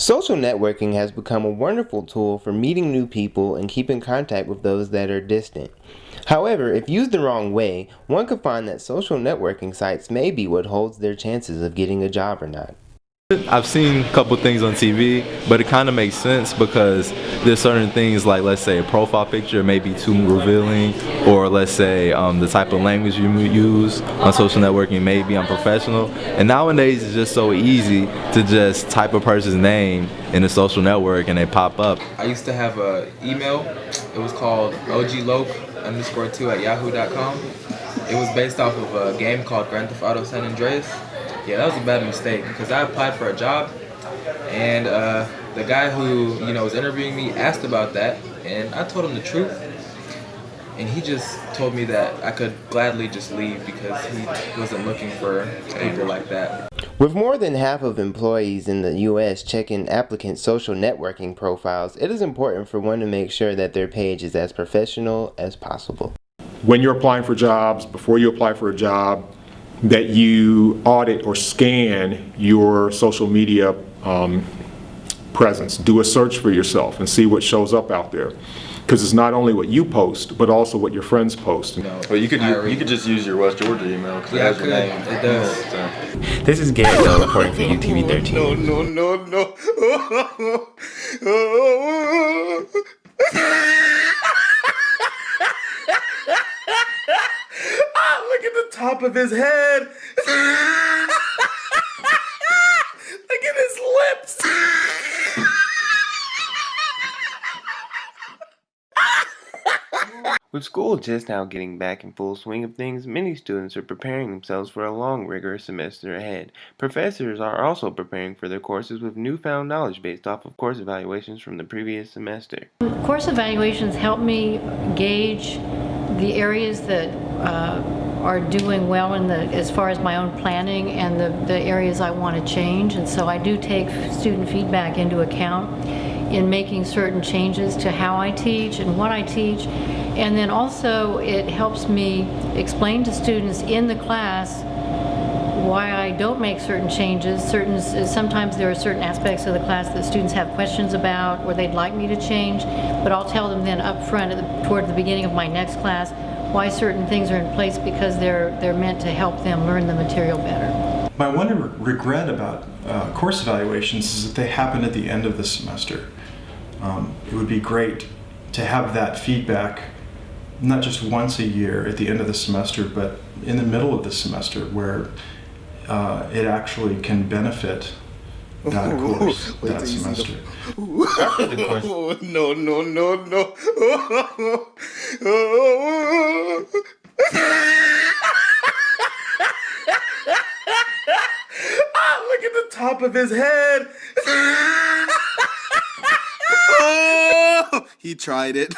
Social networking has become a wonderful tool for meeting new people and keeping contact with those that are distant. However, if used the wrong way, one could find that social networking sites may be what holds their chances of getting a job or not. I've seen a couple things on TV, but it kind of makes sense because there's certain things like, let's say, a profile picture may be too revealing, or let's say the type of language you use on social networking may be unprofessional. And nowadays it's just so easy to just type a person's name in a social network and they pop up. I used to have an email. It was called ogloke_2@yahoo.com. It was based off of a game called Grand Theft Auto San Andreas. Yeah, that was a bad mistake because I applied for a job, and the guy who was interviewing me asked about that, and I told him the truth, and he just told me that I could gladly just leave because he wasn't looking for people like that. With more than half of employees in the U.S. checking applicants' social networking profiles, it is important for one to make sure that their page is as professional as possible. When you're applying for jobs, before you apply for a job, that you audit or scan your social media presence. Do a search for yourself and see what shows up out there. Because it's not only what you post, but also what your friends post. Well, you could just use your West Georgia email because it has your name. It does. This is Garrett reporting for UTV 13. No. Look at the top of his head. Look at his lips. With school just now getting back in full swing of things, many students are preparing themselves for a long, rigorous semester ahead. Professors are also preparing for their courses with newfound knowledge based off of course evaluations from the previous semester. Course evaluations help me gauge the areas that are doing well as far as my own planning and the areas I want to change, and so I do take student feedback into account in making certain changes to how I teach and what I teach. And then also it helps me explain to students in the class why I don't make certain changes. Sometimes there are certain aspects of the class that students have questions about or they'd like me to change, but I'll tell them then up front toward the beginning of my next class why certain things are in place because they're meant to help them learn the material better. My one regret about course evaluations is that they happen at the end of the semester. It would be great to have that feedback not just once a year at the end of the semester, but in the middle of the semester where it actually can benefit that course, that semester. No. Look at the top of his head. He tried it.